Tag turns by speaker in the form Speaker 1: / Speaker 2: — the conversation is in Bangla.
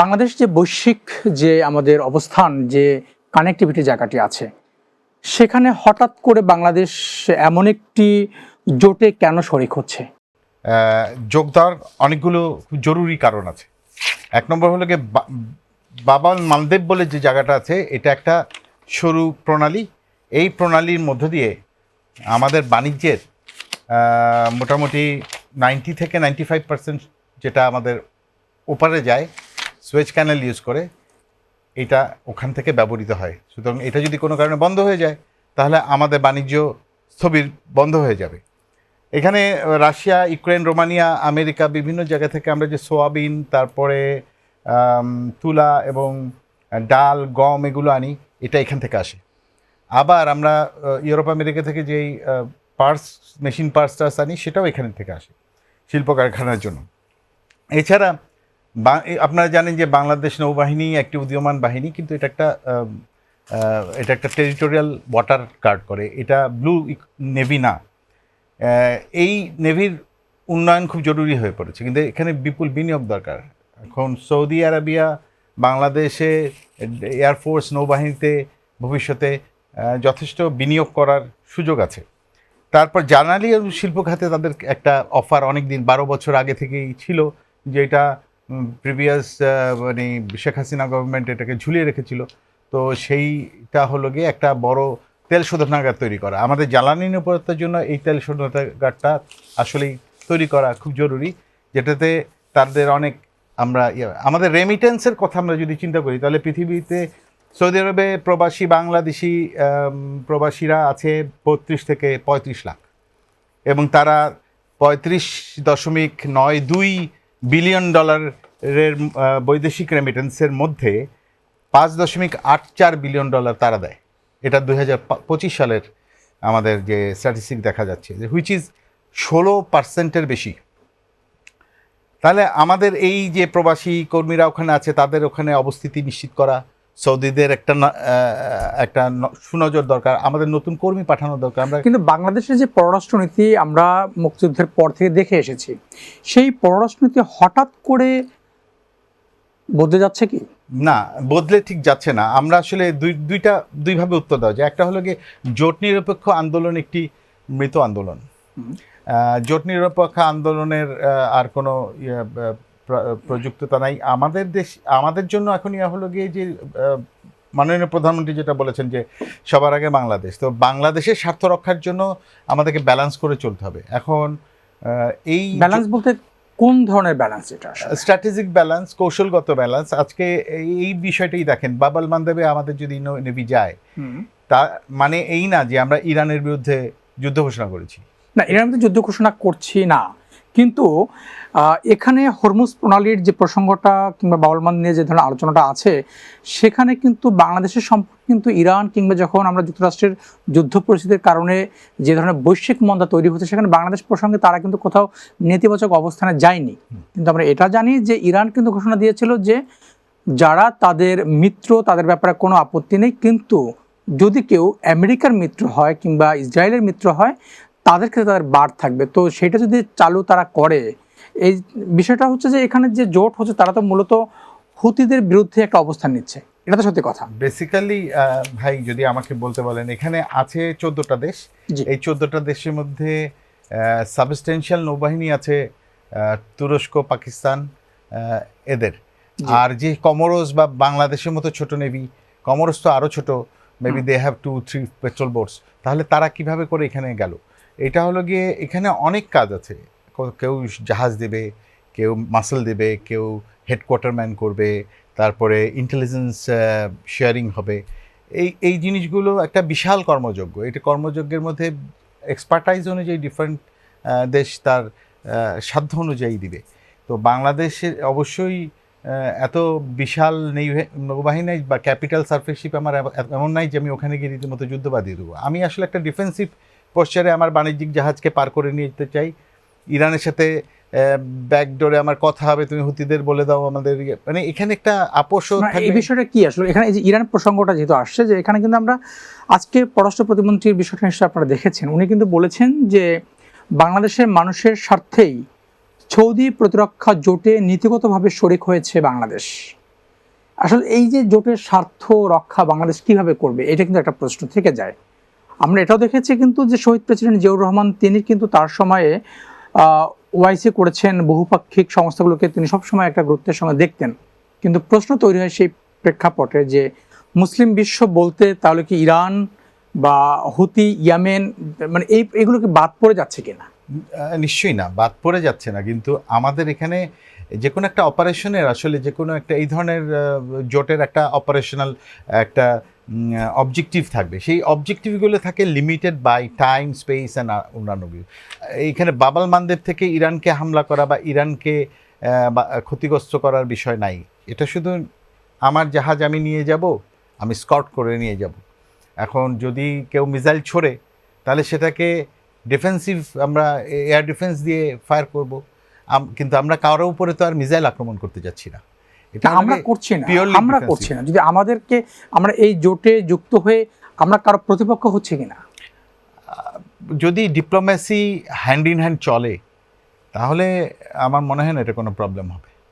Speaker 1: বাংলাদেশ যে বৈশ্বিক যে আমাদের অবস্থান, যে কানেক্টিভিটি জায়গাটি আছে, সেখানে হঠাৎ করে বাংলাদেশ এমন একটি জোটে কেন শরিক হচ্ছে?
Speaker 2: যোগ দেওয়ার অনেকগুলো জরুরি কারণ আছে। এক নম্বর হলো গিয়ে বাবাল মালদ্বীপ বলে যে জায়গাটা আছে, এটা একটা সরু প্রণালী। এই প্রণালীর মধ্য দিয়ে আমাদের বাণিজ্যের মোটামুটি 90 থেকে 95% যেটা আমাদের ওপারে যায় সুয়েজ ক্যানেল ইউজ করে, এটা ওখান থেকে ব্যবহৃত হয়। সুতরাং এটা যদি কোনো কারণে বন্ধ হয়ে যায় তাহলে আমাদের বাণিজ্য স্থবির বন্ধ হয়ে যাবে। এখানে রাশিয়া, ইউক্রেন, রোমানিয়া, আমেরিকা বিভিন্ন জায়গা থেকে আমরা যে সোয়াবিন, তারপরে তুলা এবং ডাল, গম এগুলো আনি, এটা এখান থেকে আসে। আবার আমরা ইউরোপ আমেরিকা থেকে যেই মেশিন পার্টস আনি, সেটাও এখান থেকে আসে শিল্প কারখানার জন্য। এছাড়া আপনারা জানেন যে বাংলাদেশ নৌবাহিনী একটি উদীয়মান বাহিনী, কিন্তু এটা একটা টেরিটোরিয়াল ওয়াটার গার্ড করে, এটা ব্লু নেভি না। এই নেভির উন্নয়ন খুব জরুরি হয়ে পড়েছে, কিন্তু এখানে বিপুল বিনিয়োগ দরকার। এখন সৌদি আরবিয়া বাংলাদেশে এয়ারফোর্স, নৌবাহিনীতে ভবিষ্যতে যথেষ্ট বিনিয়োগ করার সুযোগ আছে। তারপর জ্বালানি ও শিল্প খাতে তাদের একটা অফার অনেক দিন 12 বছর আগে থেকেই ছিল, যে এটা প্রিভিয়াস মানে শেখ হাসিনা গভর্নমেন্ট এটাকে ঝুলিয়ে রেখেছিল। তো সেইটা হলো গিয়ে একটা বড় তেল শোধনাগার তৈরি করা। আমাদের জ্বালানি নিরাপত্তার জন্য এই তেল শোধনাগারটা আসলেই তৈরি করা খুব জরুরি, যেটাতে তাদের অনেক আমাদের রেমিটেন্সের কথা আমরা যদি চিন্তা করি, তাহলে পৃথিবীতে সৌদি আরবে প্রবাসী বাংলাদেশি প্রবাসীরা আছে 32 থেকে 35 লাখ, এবং তারা 35.92 বিলিয়ন ডলারের বৈদেশিক রেমিটেন্সের মধ্যে 5.84 বিলিয়ন ডলার তারা দেয়। এটা 2025 সালের আমাদের যে স্ট্যাটিস্টিক দেখা যাচ্ছে, যে হুইচ ইজ 16% বেশি। তাহলে আমাদের এই যে প্রবাসী কর্মীরা ওখানে আছে, তাদের ওখানে অবস্থিতি নিশ্চিত করা, সৌদিদের একটা সুনজর দরকার, আমাদের নতুন কর্মী পাঠানো দরকার। আমরা
Speaker 1: কিন্তু বাংলাদেশের যে পররাষ্ট্রনীতি আমরা মুক্তিযুদ্ধের পর থেকে দেখে এসেছি, সেই পররাষ্ট্রনীতি হঠাৎ করে বদলে যাচ্ছে কি?
Speaker 2: না, বদলে ঠিক যাচ্ছে না। আমরা আসলে দুইভাবে উত্তর দেওয়া যায়। একটা হলো গিয়ে জোট নিরপেক্ষ আন্দোলন একটি মৃত আন্দোলন। জোট নিরপেক্ষ আন্দোলনের আর কোনো প্রযুক্ততা নাই। আমাদের জন্য এখন হলো গিয়ে যে মাননীয় প্রধানমন্ত্রী যেটা বলেছেন যে সবার আগে বাংলাদেশ, তো বাংলাদেশের স্বার্থ রক্ষার জন্য আমাদেরকে ব্যালেন্স করে চলতে হবে। এখন এই
Speaker 1: ব্যালেন্স বলতে কোন ধরনের ব্যালেন্স? এটা
Speaker 2: স্ট্র্যাটেজিক ব্যালেন্স, কৌশলগত ব্যালেন্স। আজকে এই বিষয়টাই দেখেন, বাবাল মালদ্বীপে আমাদের যদি নেভি যায়, তা মানে এই না যে আমরা ইরানের বিরুদ্ধে যুদ্ধ ঘোষণা করেছি।
Speaker 1: না, ইরানের বিরুদ্ধে যুদ্ধ ঘোষণা করছি না, কিন্তু এখানে হরমুজ প্রণালীর যে প্রসঙ্গটা কিংবা বাউল মালদ্বীপ নিয়ে যে ধরনের আলোচনাটা আছে, সেখানে কিন্তু বাংলাদেশের সম্পর্কে কিন্তু ইরান কিংবা যখন আমরা যুক্তরাষ্ট্রের যুদ্ধ পরিস্থিতির কারণে যে ধরনের বৈশ্বিক মন্দা তৈরি হচ্ছে, সেখানে বাংলাদেশ প্রসঙ্গে তারা কিন্তু কোথাও নেতিবাচক অবস্থানে যায়নি। কিন্তু আমরা এটা জানি যে ইরান কিন্তু ঘোষণা দিয়েছিল যে যারা তাদের মিত্র তাদের ব্যাপারে কোনো আপত্তি নেই, কিন্তু যদি কেউ আমেরিকার মিত্র হয় কিংবা ইসরায়েলের মিত্র হয়, তাদের ক্ষেত্রে তাদের বার থাকবে। তো সেটা যদি চালু তারা করে, এই বিষয়টা হচ্ছে যে এখানে যে জোট হচ্ছে তারা তো মূলত হুতিদের বিরুদ্ধে একটা অবস্থান নিচ্ছে, এটা তো সত্যি কথা।
Speaker 2: বেসিক্যালি ভাই যদি আমাকে বলতে বলেন, এখানে আছে 14টা দেশ। এই 14টা দেশের মধ্যে সাবস্টেন্সিয়াল নৌবাহিনী আছে তুরস্ক, পাকিস্তান, এদের। আর যে কমোরোস বা বাংলাদেশের মতো ছোট নেভি, কমোরোস তো আরও ছোট, maybe they have 2-3 patrol boats. তাহলে তারা কিভাবে করে এখানে গেল? এটা হলো গিয়ে এখানে অনেক কাজ আছে। কেউ জাহাজ দেবে, কেউ মাসল দেবে, কেউ হেডকোয়ার্টারম্যান করবে, তারপরে ইন্টেলিজেন্স শেয়ারিং হবে। এই জিনিসগুলো একটা বিশাল কর্মযজ্ঞ। এটা কর্মযজ্ঞের মধ্যে এক্সপার্টাইজ অনুযায়ী ডিফারেন্ট দেশ তার সাধ্য অনুযায়ী দিবে। তো বাংলাদেশের অবশ্যই এত বিশাল নৌবাহিনী বা ক্যাপিটাল সারফেসশিপ আমার এমন নাই যে আমি ওখানে গিয়ে রীতিমতো যুদ্ধ বাঁধিয়ে দেবো। আমি আসলে একটা ডিফেন্সিভ পোশ্চারে আমার বাণিজ্যিক জাহাজকে পার করে নিয়ে যেতে চাই। ইরানের সাথে ব্যাকডোরে আমার কথা হবে, তুমি হুতিদের বলে দাও আমাদের, মানে এখানে একটা আপোষ থাকবে।
Speaker 1: এই বিষয়টা কি আসলে এখানে এই যে ইরান প্রসঙ্গটা যেহেতু আসছে, যে এখানে কিন্তু আমরা আজকে পররাষ্ট্র প্রতিমন্ত্রীর বিষয়টা নিশ্চয়ই আপনারা দেখেছেন, উনি কিন্তু বলেছেন যে বাংলাদেশের মানুষের স্বার্থেই সৌদি প্রতিরক্ষা জোটে নীতিগতভাবে শরিক হয়েছে বাংলাদেশ। আসলে এই যে জোটের স্বার্থ রক্ষা বাংলাদেশ কিভাবে করবে, এটা কিন্তু একটা প্রশ্ন থেকে যায়। আমরা এটাও দেখেছি কিন্তু যে শহীদ প্রেসিডেন্ট জিয়াউর রহমান তিনি কিন্তু তার সময়ে ওআইসি করেছেন, বহুপাক্ষিক সংস্থাগুলোকে তিনি সবসময় একটা গুরুত্বের সঙ্গে দেখতেন। কিন্তু প্রশ্ন তৈরি হয় সেই প্রেক্ষাপটে যে মুসলিম বিশ্ব বলতে তাহলে কি ইরান বা হুতি, ইয়েমেন, মানে এগুলোকে বাদ পড়ে যাচ্ছে কিনা?
Speaker 2: নিশ্চয়ই না, বাদ পড়ে যাচ্ছে না, কিন্তু আমাদের এখানে যে কোনো একটা অপারেশনের আসলে যে কোনো একটা এই ধরনের জোটের একটা অপারেশনাল একটা অবজেক্টিভ থাকবে। সেই অবজেক্টিভগুলো থাকে limited by time, space and অন্যান্য এইখানে বাবাল মানদেব থেকে ইরানকে হামলা করা বা ইরানকে ক্ষতিগ্রস্ত করার বিষয় নাই। এটা শুধু আমার জাহাজ আমি নিয়ে যাব, আমি স্কট করে নিয়ে যাব। এখন যদি কেউ মিসাইল ছোড়ে তাহলে সেটাকে ডিফেন্সিভ, আমরা এয়ার ডিফেন্স দিয়ে ফায়ার করব, কিন্তু আমরা কারোর উপরে তো আর মিসাইল আক্রমণ করতে যাচ্ছি না। এটা
Speaker 1: আমরা করছি না,
Speaker 2: purely
Speaker 1: আমরা
Speaker 2: defensive।
Speaker 1: করছি না। যদি আমাদেরকে, আমরা এই জোটে যুক্ত হয়ে আমরা কারো প্রতিপক্ষ হচ্ছে কিনা?
Speaker 2: যদি ডিপ্লোম্যাসি হ্যান্ড ইন হ্যান্ড চলে তাহলে আমার মনে হয় না এটা কোনো প্রবলেম হবে।